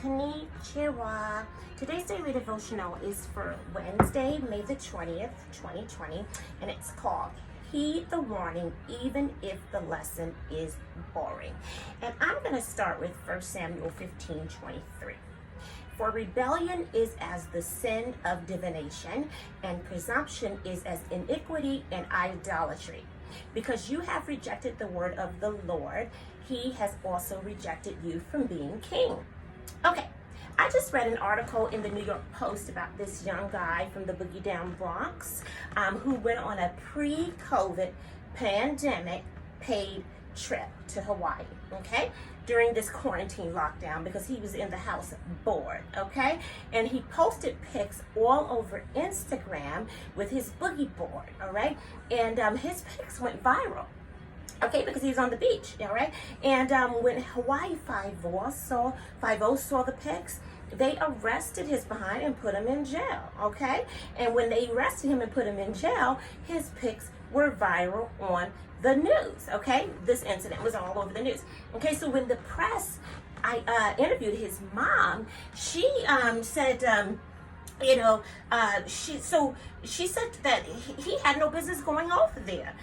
Konnichiwa. Today's daily devotional is for Wednesday, May the 20th, 2020, and it's called Heed the Warning Even If the Lesson is Boring. And I'm going to start with 1 Samuel 15:23. For rebellion is as the sin of divination, and presumption is as iniquity and idolatry. Because you have rejected the word of the Lord, he has also rejected you from being king. Okay, I just read an article in the New York Post about this young guy from the Boogie Down Bronx who went on a pre-COVID pandemic paid trip to Hawaii, okay, during this quarantine lockdown because he was in the house bored, okay, and he posted pics all over Instagram with his boogie board, all right, and his pics went viral. Okay, because he was on the beach, all right? And when Hawaii Five-0 saw the pics, they arrested his behind and put him in jail, okay? And when they arrested him and put him in jail, his pics were viral on the news, okay? This incident was all over the news. Okay, so when the press, I interviewed his mom, she said, she said that he had no business going over there,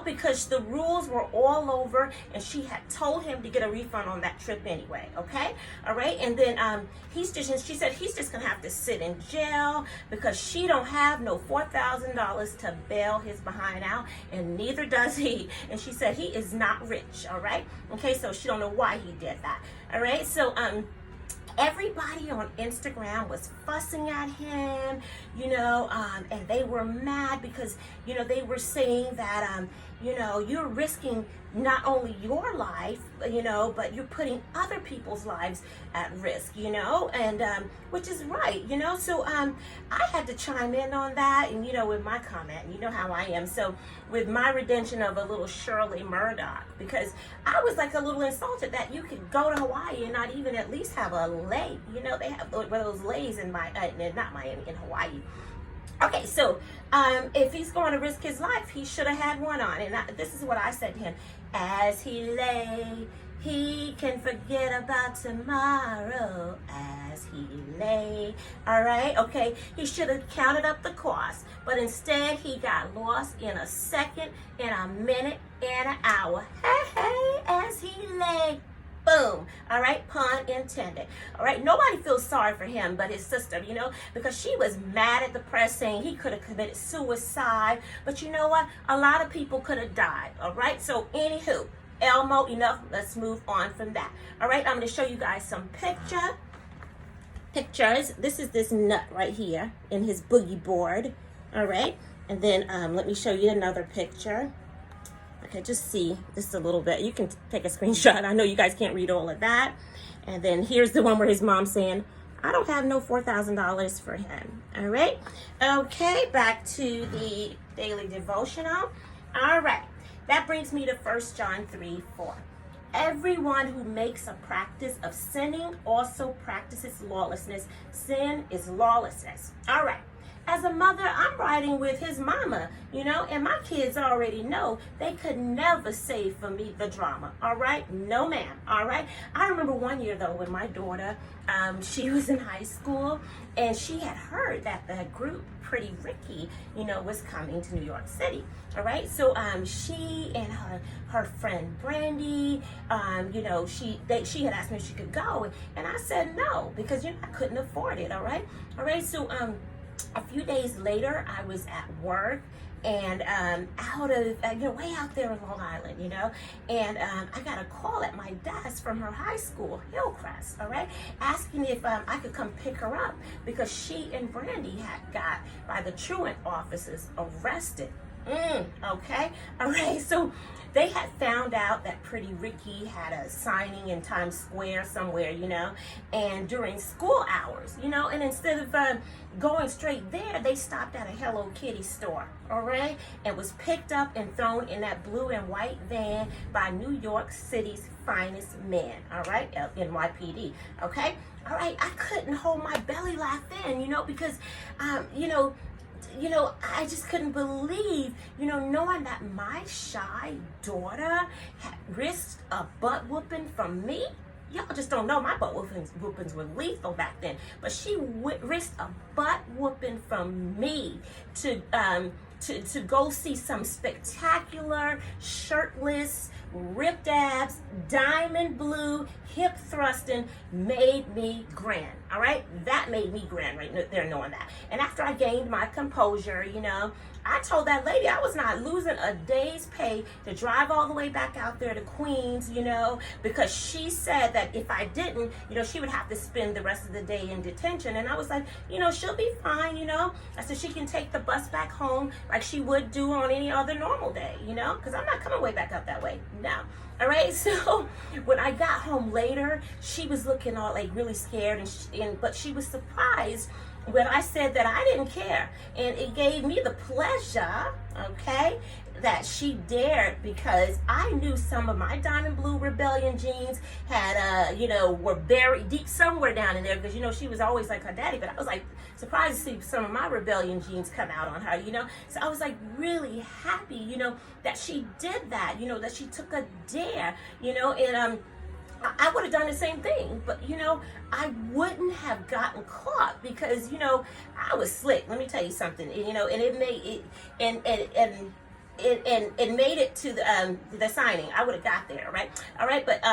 because the rules were all over, and she had told him to get a refund on that trip anyway. Okay, all right, and then she said he's just gonna have to sit in jail because she don't have no $4,000 to bail his behind out, and neither does he. And she said he is not rich. All right, okay, so she don't know why he did that. All right, so everybody on Instagram was fussing at him, and they were mad because, they were saying that, you're risking not only your life, but you're putting other people's lives at risk, and which is right, so I had to chime in on that, and with my comment, how I am. So with my redemption of a little Shirley Murdoch, because I was like a little insulted that you could go to Hawaii and not even at least have a lake. They have one of those lays in in Hawaii. Okay, so if he's going to risk his life, he should have had one on. And this is what I said to him. As he lay, he can forget about tomorrow. As he lay. All right, okay. He should have counted up the cost. But instead, he got lost in a second, in a minute, in an hour. Hey, as he lay. Boom. All right, pun intended. All right, nobody feels sorry for him but his sister, because she was mad at the press saying he could have committed suicide. But you know what? A lot of people could have died. All right, so anywho, Elmo, enough. Let's move on from that. All right, I'm going to show you guys some pictures. This is this nut right here in his boogie board. All right, and then let me show you another picture. Okay, just see this a little bit. You can take a screenshot. I know you guys can't read all of that. And then here's the one where his mom's saying, I don't have no $4,000 for him. All right. Okay, back to the daily devotional. All right. That brings me to 1 John 3:4. Everyone who makes a practice of sinning also practices lawlessness. Sin is lawlessness. All right. As a mother, I'm riding with his mama, and my kids already know they could never save for me the drama, all right? No, ma'am, all right? I remember one year, though, when my daughter, she was in high school, and she had heard that the group Pretty Ricky, was coming to New York City, all right? So she and her friend Brandy, she had asked me if she could go, and I said no, because, I couldn't afford it, all right? All right, so a few days later, I was at work and out of, way out there in Long Island, and I got a call at my desk from her high school, Hillcrest, all right, asking if I could come pick her up because she and Brandy had got, by the truant officers, arrested. Okay, all right, so they had found out that Pretty Ricky had a signing in Times Square somewhere, and during school hours, and instead of going straight there, they stopped at a Hello Kitty store, all right, and was picked up and thrown in that blue and white van by New York City's finest men, all right, NYPD, okay, all right, I couldn't hold my belly laugh in, because, I just couldn't believe, knowing that my shy daughter had risked a butt whooping from me. y'all just don't know, my butt whoopings were lethal back then. But she risked a butt whooping from me to go see some spectacular, shirtless, ripped abs, diamond blue, hip thrusting, made me grand. All right, that made me grand right there, knowing that. And after I gained my composure, you know, I told that lady I was not losing a day's pay to drive all the way back out there to Queens, you know, because she said that if I didn't, you know, she would have to spend the rest of the day in detention. And I was like, you know, she'll be fine, you know. I said she can take the bus back home like she would do on any other normal day, you know, because I'm not coming way back up that way. No. All right, so when I got home later, she was looking all like really scared, but she was surprised when I said that I didn't care. And it gave me the pleasure, okay, that she dared, because I knew some of my diamond blue rebellion jeans had, you know, were buried deep somewhere down in there, because, you know, she was always like her daddy. But I was like surprised to see some of my rebellion jeans come out on her, you know. So I was like really happy, you know, that she did that, you know, that she took a dare, you know. And I would have done the same thing, but you know, I wouldn't have gotten caught because, you know, I was slick. Let me tell you something, you know, and it made it, and it made it to the signing. I would have got there, right? All right, but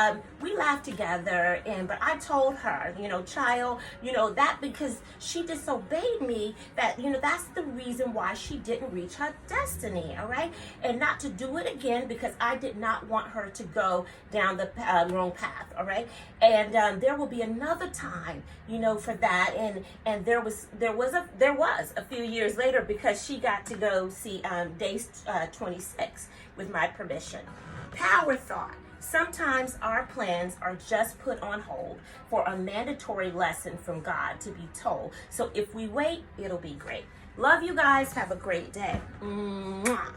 we laughed together, but I told her, you know, child, you know, that because she disobeyed me, that, you know, that's the reason why she didn't reach her destiny, all right? And not to do it again, because I did not want her to go down the wrong path, all right? And there will be another time, you know, for that. And there was a few years later, because she got to go see Days 26 with my permission. Power thought. Sometimes our plans are just put on hold for a mandatory lesson from God to be told. So if we wait, it'll be great. Love you guys. Have a great day. Mwah.